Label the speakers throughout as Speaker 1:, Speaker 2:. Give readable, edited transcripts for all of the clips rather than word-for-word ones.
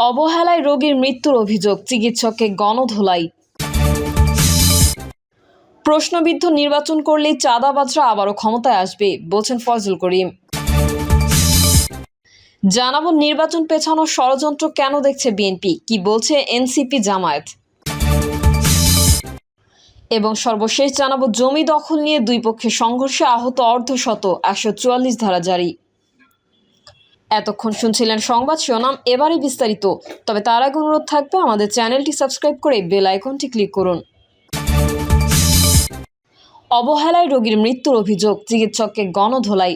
Speaker 1: অবহেলায় রোগীর মৃত্যুর অভিযোগ, চিকিৎসককে গণধোলাই। প্রশ্নবিদ্ধ নির্বাচন করলেই চাঁদাবাজরা আবারও ক্ষমতায় আসবে, বলছেন ফয়জুল করিম। জানাবো নির্বাচন পেছানোর ষড়যন্ত্র কেন দেখছে বিএনপি, কি বলছে এনসিপি জামায়াত। এবং সর্বশেষ জানাবো জমি দখল নিয়ে দুই পক্ষের সংঘর্ষে আহত অর্ধশত, 144 ধারা জারি। এতক্ষণ শুনছিলেন সংবাদ শিরোনাম, এবারে বিস্তারিত। তবে তার আগে অনুরোধ থাকবে আমাদের চ্যানেলটি সাবস্ক্রাইব করে বেল আইকনটি ক্লিক করুন। অবহেলায় রোগীর মৃত্যুর অভিযোগ, চিকিৎসককে গণধোলাই।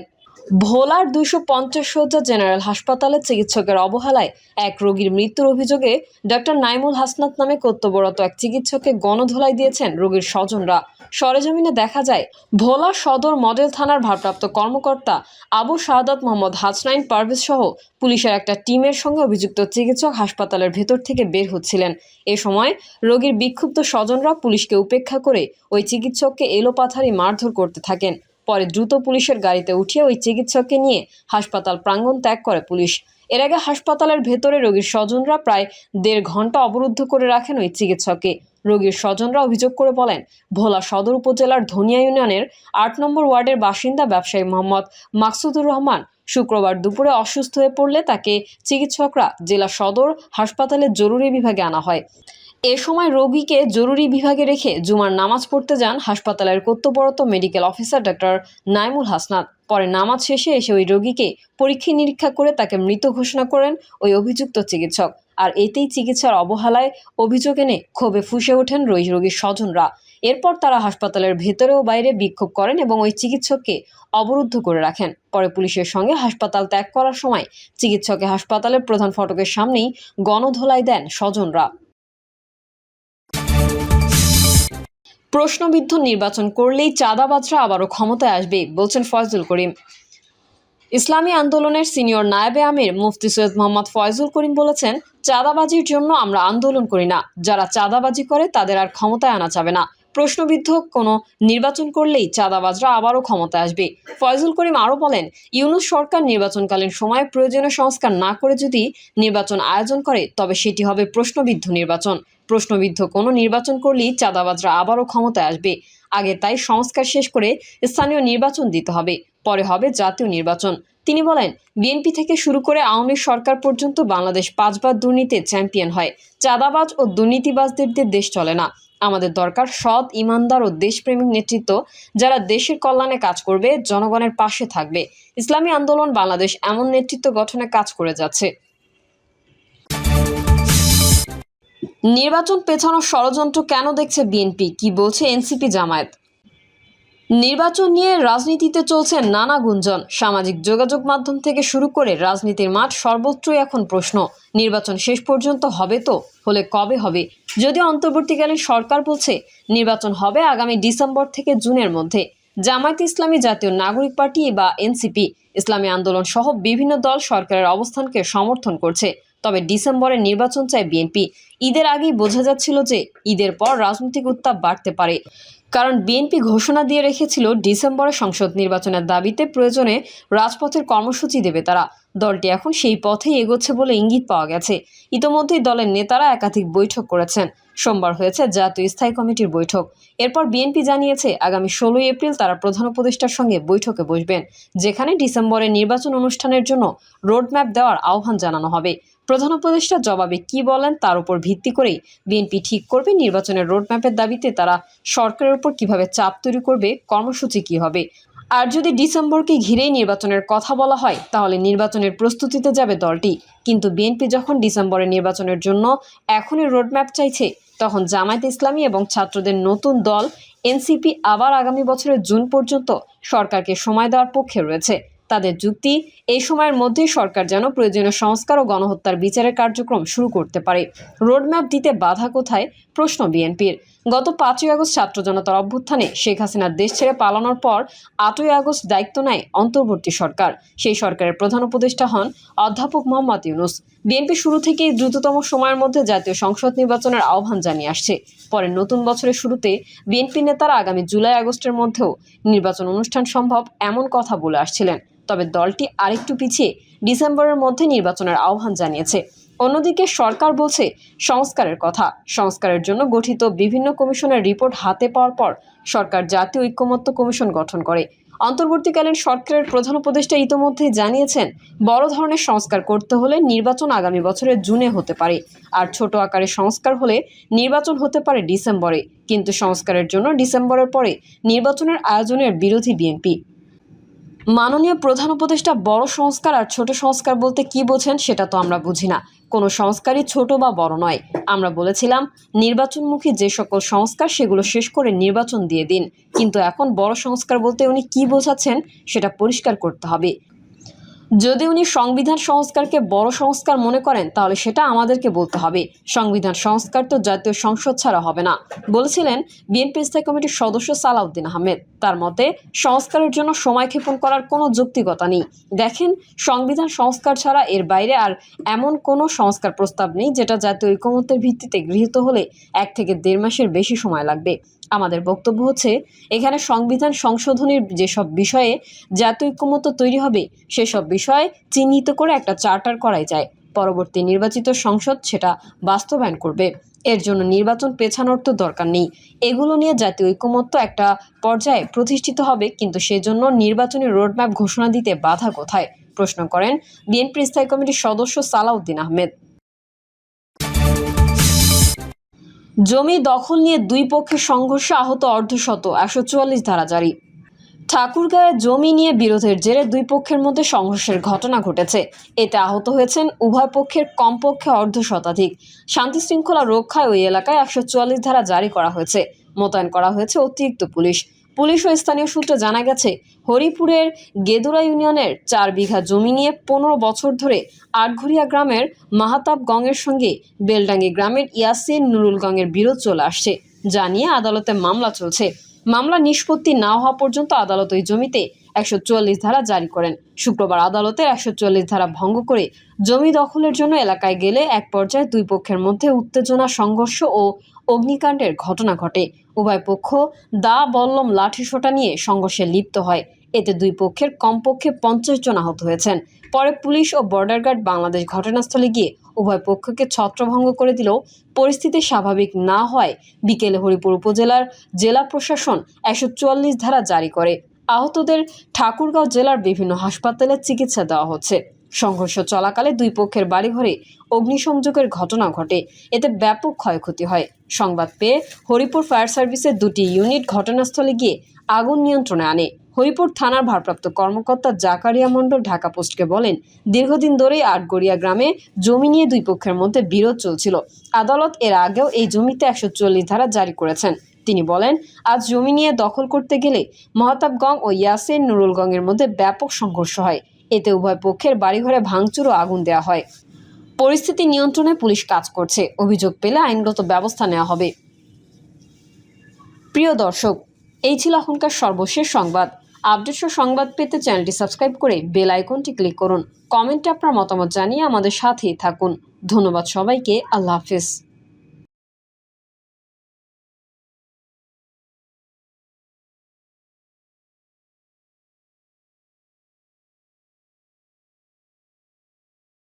Speaker 1: ভোলার 250 শয্যা জেনারেল হাসপাতালে চিকিৎসকের অবহেলায় এক রোগীর মৃত্যুর অভিযোগে ডক্টর নাইমুল হাসনাত নামে কর্তব্যরত এক চিকিৎসককে গণধোলাই দিয়েছেন রোগীর স্বজনরা। সরেজমিনে দেখা যায়, ভোলা সদর মডেল থানার ভারপ্রাপ্ত কর্মকর্তা আবু শাহাদাত মোহাম্মদ হাসনাইন পারভেজ সহ পুলিশের একটা টিমের সঙ্গে অভিযুক্ত চিকিৎসক হাসপাতালের ভেতর থেকে বের হচ্ছিলেন। এ সময় রোগীর বিক্ষুব্ধ স্বজনরা পুলিশকে উপেক্ষা করে ওই চিকিৎসককে এলোপাথারি মারধর করতে থাকেন। পরে দ্রুত পুলিশের গাড়িতে উঠিয়ে ওই চিকিৎসককে নিয়ে হাসপাতাল প্রাঙ্গণ ত্যাগ করে পুলিশ। এর আগে হাসপাতালের ভেতরে রোগীর স্বজনরা প্রায় 1.5 ঘন্টা অবরুদ্ধ করে রাখেন ওই চিকিৎসককে। রোগীর স্বজনরা অভিযোগ করে বলেন, ভোলা সদর উপজেলার ধনিয়া ইউনিয়নের 8 নম্বর ওয়ার্ডের বাসিন্দা ব্যবসায়ী মোহাম্মদ মাকসুদুর রহমান শুক্রবার দুপুরে অসুস্থ হয়ে পড়লে তাকে চিকিৎসকরা জেলা সদর হাসপাতালের জরুরি বিভাগে আনা হয়। এ সময় রোগীকে জরুরি বিভাগে রেখে জুমার নামাজ পড়তে যান হাসপাতালের কর্তব্যরত medical officer doctor Naimul Hasnat. পরে নামাজ শেষে এসে ওই রোগীকে পরীক্ষা নিরীক্ষা করে তাকে মৃত ঘোষণা করেন ওই অভিযুক্ত চিকিৎসক। আর এতেই চিকিৎসার অবহেলায় অভিযোগ এনে ক্ষোভে ফুঁসে ওঠেন রোগীর স্বজনরা। এরপর তারা হাসপাতালের ভেতরে ও বাইরে বিক্ষোভ করেন এবং ওই চিকিৎসককে অবরুদ্ধ করে রাখেন। পরে পুলিশের সঙ্গে হাসপাতাল ত্যাগ করার সময় চিকিৎসককে হাসপাতালের প্রধান ফটকের সামনেই গণধোলাই দেন স্বজনরা। প্রশ্নবিদ্ধ নির্বাচন করলেই চাঁদাবাজরা আবারও ক্ষমতায় আসবে, বলছেন ফয়জুল করিম। ইসলামী আন্দোলনের সিনিয়র নায়েবে আমির মুফতি সৈয়দ মোহাম্মদ ফয়জুল করিম বলেছেন, চাঁদাবাজির জন্য আমরা আন্দোলন করি না, যারা চাঁদাবাজি করে তাদের আর ক্ষমতায় আনা যাবে না। প্রশ্নবিদ্ধ কোনো নির্বাচন করলেই চাঁদাবাজরা আবারও ক্ষমতায় আসবে। ফয়জুল করিম আরও বলেন, ইউনূস সরকার নির্বাচনকালীন সময়ে প্রয়োজনীয় সংস্কার না করে যদি নির্বাচন আয়োজন করে তবে সেটি হবে প্রশ্নবিদ্ধ নির্বাচন। প্রশ্নবিদ্ধ কোনো নির্বাচন করলেই চাঁদাবাজরা আবারও ক্ষমতায় আসবে। আগে তাই সংস্কার শেষ করে স্থানীয় নির্বাচন দিতে হবে, পরে হবে জাতীয় নির্বাচন। তিনি বলেন, বিএনপি থেকে শুরু করে আওয়ামী লীগ সরকার পর্যন্ত বাংলাদেশ 5 বার দুর্নীতির চ্যাম্পিয়ন হয়। চাঁদাবাজ ও দুর্নীতিবাজদের দেশ চলে না। আমাদের দরকার সৎ, ইমানদার ও দেশপ্রেমিক নেতৃত্ব, যারা দেশের কল্যাণে কাজ করবে, জনগণের পাশে থাকবে। ইসলামী আন্দোলন বাংলাদেশ এমন নেতৃত্ব গঠনে কাজ করে যাচ্ছে। নির্বাচন পেছানোর ষড়যন্ত্র কেন দেখছে বিএনপি, কি বলছে এনসিপি জামায়াত। নির্বাচন নিয়ে রাজনীতিতে চলছে নানা গুঞ্জন। সামাজিক যোগাযোগ মাধ্যম থেকে শুরু করে রাজনীতির মাঠ সর্বত্রই এখন প্রশ্ন, নির্বাচন শেষ পর্যন্ত হবে তো, হলে কবে হবে। যদিও অন্তর্বর্তীকালীন সরকার বলছে নির্বাচন হবে আগামী ডিসেম্বর থেকে জুনের মধ্যে। জামায়াত ইসলামী, জাতীয় নাগরিক পার্টি বা এনসিপি, ইসলামী আন্দোলন সহ বিভিন্ন দল সরকারের অবস্থানকে সমর্থন করছে। তবে ডিসেম্বরে নির্বাচন চায় বিএনপি। ঈদের আগেই বোঝা যাচ্ছিল যে ঈদের পর রাজনৈতিক উত্তাপ বাড়তে পারে, কারণ বিএনপি ঘোষণা দিয়ে রেখেছিল ডিসেম্বরে সংসদ নির্বাচনের দাবিতে প্রয়োজনে রাজপথের কর্মসূচি দেবে তারা। দলটি এখন সেই পথেই এগোচ্ছে বলে ইঙ্গিত পাওয়া গেছে। ইতোমধ্যেই দলের নেতারা একাধিক বৈঠক করেছেন। সোমবার হয়েছে জাতীয় স্থায়ী কমিটির বৈঠক। এরপর বিএনপি জানিয়েছে আগামী 16 এপ্রিল তারা প্রধান উপদেষ্টার সঙ্গে বৈঠকে বসবেন, যেখানে ডিসেম্বরে নির্বাচন অনুষ্ঠানের জন্য রোডম্যাপ দেওয়ার আহ্বান জানানো হবে। প্রধান উপদেষ্টা জবাবে কি বলেন তার উপর ভিত্তি করেই বিএনপি ঠিক করবে নির্বাচনের রোডম্যাপের দাবিতে তারা সরকারের উপর কিভাবে চাপ তৈরি করবে, কর্মসূচি কি হবে। আর যদি ডিসেম্বরকে ঘিরেই নির্বাচনের কথা বলা হয় তাহলে নির্বাচনের প্রস্তুতিতে যাবে দলটি। কিন্তু বিএনপি যখন ডিসেম্বরে নির্বাচনের জন্য এখনই রোডম্যাপ চাইছে, তখন জামায়াত ইসলামী এবং ছাত্রদের নতুন দল এনসিপি আবার আগামী বছরের জুন পর্যন্ত সরকারকে সময় দেওয়ার পক্ষে রয়েছে। তাদের যুক্তি, এই সময়ের মধ্যেই সরকার যেন প্রয়োজনীয় সংস্কার ও গণহত্যার বিচারের কার্যক্রম শুরু করতে পারে। রোডম্যাপ দিতে বাধা কোথায়, প্রশ্ন বিএনপির। গত 5ই আগস্ট ছাত্র জনতার অভ্যুত্থানে শেখ হাসিনার দেশ ছেড়ে পালানোর পর 8ই আগস্ট দায়িত্ব নেয় অন্তর্বর্তী সরকার। সেই সরকারের প্রধান উপদেষ্টা হন অধ্যাপক মোহাম্মদ ইউনূস। বিএনপি শুরু থেকেই দ্রুততম সময়ের মধ্যে জাতীয় সংসদ নির্বাচনের আহ্বান জানিয়ে আসছে। পরে নতুন বছরের শুরুতে বিএনপি নেতারা আগামী জুলাই আগস্টের মধ্যেও নির্বাচন অনুষ্ঠান সম্ভব এমন কথা বলে আসছিলেন। তবে দলটি আরেকটু পিছিয়ে ডিসেম্বরের মধ্যে নির্বাচনের আহ্বান জানিয়েছে। অন্যদিকে সরকার বলছে সংস্কারের কথা। সংস্কারের জন্য গঠিত বিভিন্ন কমিশনের রিপোর্ট হাতে পাওয়ার পর সরকার জাতীয় ঐকমত্য কমিশন গঠন করে। অন্তর্বর্তীকালীন সরকারের প্রধান উপদেষ্টা ইতোমধ্যেই জানিয়েছেন, বড় ধরনের সংস্কার করতে হলে নির্বাচন আগামী বছরের জুনে হতে পারে, আর ছোট আকারে সংস্কার হলে নির্বাচন হতে পারে ডিসেম্বরে। কিন্তু সংস্কারের জন্য ডিসেম্বরের পরে নির্বাচনের আয়োজনের বিরোধী বিএনপি। মাননীয় প্রধান উপদেষ্টা বড় সংস্কার আর ছোট সংস্কার বলতে কি বোঝেন সেটা তো আমরা বুঝি না। কোনো সংস্কারই ছোট বা বড় নয়। আমরা বলেছিলাম নির্বাচনমুখী যে সকল সংস্কার সেগুলো শেষ করে নির্বাচন দিয়ে দিন। কিন্তু এখন বড় সংস্কার বলতে উনি কি বোঝাচ্ছেন সেটা পরিষ্কার করতে হবে। যদি উনি সংবিধান সংস্কারকে বড় সংস্কার মনে করেন তাহলে সেটা আমাদেরকে বলতে হবে। সংবিধান সংস্কার তো জাতীয় সংসদ ছাড়া হবে না, বলেছিলেন বিএনপি স্থায়ী কমিটির সদস্য সালাউদ্দিন আহমেদ। তার মতে সংস্কারের জন্য সময় ক্ষেপণ করার কোনো যৌক্তিকতা নেই। দেখেন, সংবিধান সংস্কার ছাড়া এর বাইরে আর এমন কোনো সংস্কার প্রস্তাব নেই যেটা জাতীয় ঐকমত্যের ভিত্তিতে গৃহীত হলে 1 থেকে 1.5 মাসের বেশি সময় লাগবে। আমাদের বক্তব্য হচ্ছে, এখানে সংবিধান সংশোধনের যেসব বিষয়ে জাতীয় ঐকমত্য তৈরি হবে সেসব বিষয় চিহ্নিত করে একটা চার্টার করাই যায়। পরবর্তী নির্বাচিত সংসদ সেটা বাস্তবায়ন করবে। এর জন্য নির্বাচন পেছানোর তো দরকার নেই। এগুলো নিয়ে জাতীয় ঐকমত্য একটা পর্যায়ে প্রতিষ্ঠিত হবে, কিন্তু সেজন্য নির্বাচনী রোডম্যাপ ঘোষণা দিতে বাধা কোথায়, প্রশ্ন করেন বিএনপি স্থায়ী কমিটির সদস্য সালাউদ্দিন আহমেদ। জমি দখল নিয়ে দুই পক্ষের সংঘর্ষে আহত অর্ধশত, 144 ধারা জারি। ঠাকুরগাঁয়ে জমি নিয়ে বিরোধের জেরে দুই পক্ষের মধ্যে সংঘর্ষের ঘটনা ঘটেছে। এতে আহত হয়েছেন উভয় পক্ষের কমপক্ষে অর্ধশতাধিক। শান্তি শৃঙ্খলা রক্ষায় ওই এলাকায় 144 ধারা জারি করা হয়েছে। মোতায়েন করা হয়েছে অতিরিক্ত পুলিশ ও স্থানীয় সূত্রে জানা গেছে, হরিপুরের গেদুরা ইউনিয়নের 4 বিঘা জমি নিয়ে 15 বছর ধরে আটঘরিয়া গ্রামের মাহাতাব গঙের সঙ্গে বেলডাঙ্গি গ্রামের ইয়াসিন নুরুল গঙের বিরোধ চলে আসছে, যা নিয়ে আদালতে মামলা চলছে। মামলা নিষ্পত্তি না হওয়া পর্যন্ত আদালত ওই জমিতে 144 ধারা জারি করেন। শুক্রবার আদালতের 144 ধারা ভঙ্গ করে জমি দখলের জন্য এলাকায় গেলে এক পর্যায়ে দুই পক্ষের মধ্যে উত্তেজনা, সংঘর্ষ ও অগ্নিকাণ্ডের ঘটনা ঘটে। উভয় পক্ষ দা, বল্লম, লাঠিসোঁটা নিয়ে সংঘর্ষে লিপ্ত হয়। এতে দুই পক্ষের কমপক্ষে 50 জন আহত হয়েছেন। পরে পুলিশ ও বর্ডার গার্ড বাংলাদেশ ঘটনাস্থলে গিয়ে উভয় পক্ষকে ছত্রভঙ্গ করে দিলেও পরিস্থিতি স্বাভাবিক না হয় বিকেলে হরিপুর উপজেলার জেলা প্রশাসন 144 ধারা জারি করে। আহতদের ঠাকুরগাঁও জেলার বিভিন্ন হাসপাতালে চিকিৎসা দেওয়া হচ্ছে। সংঘর্ষ চলাকালে দুই পক্ষের বাড়িঘরে অগ্নিসংযোগের ঘটনা ঘটে। এতে ব্যাপক ক্ষয়ক্ষতি হয়। সংবাদ পেয়ে হরিপুর ফায়ার সার্ভিসের 2টি ইউনিট ঘটনাস্থলে গিয়ে আগুন নিয়ন্ত্রণে আনে। হরিপুর থানার ভারপ্রাপ্ত কর্মকর্তা জাকারিয়া মণ্ডল ঢাকা পোস্টকে বলেন, দীর্ঘদিন ধরেই আটগড়িয়া গ্রামে জমি নিয়ে দুই পক্ষের মধ্যে বিরোধ চলছিল। আদালত এর আগেও এই জমিতে 144 ধারা জারি করেছেন। তিনি বলেন, আজ জমি নিয়ে দখল করতে গেলে মহাতাবগঞ্জ ও ইয়াসিন নুরুলগঞ্জের মধ্যে ব্যাপক সংঘর্ষ হয়। এতে উভয় পক্ষের বাড়িঘরে ভাঙচুর ও আগুন দেওয়া হয়। পরিস্থিতি নিয়ন্ত্রণে পুলিশ কাজ করছে। অভিযোগ পেলে আইনগত ব্যবস্থা নেওয়া হবে। প্রিয় দর্শক, এই ছিল এখনকার সর্বশেষ সংবাদ। আপডেট সংবাদ পেতে চ্যানেলটি সাবস্ক্রাইব করে বেল আইকনটি ক্লিক করুন। কমেন্টে আপনার মতামত জানিয়ে আমাদের সাথেই থাকুন। ধন্যবাদ সবাইকে। আল্লাহ হাফেজ।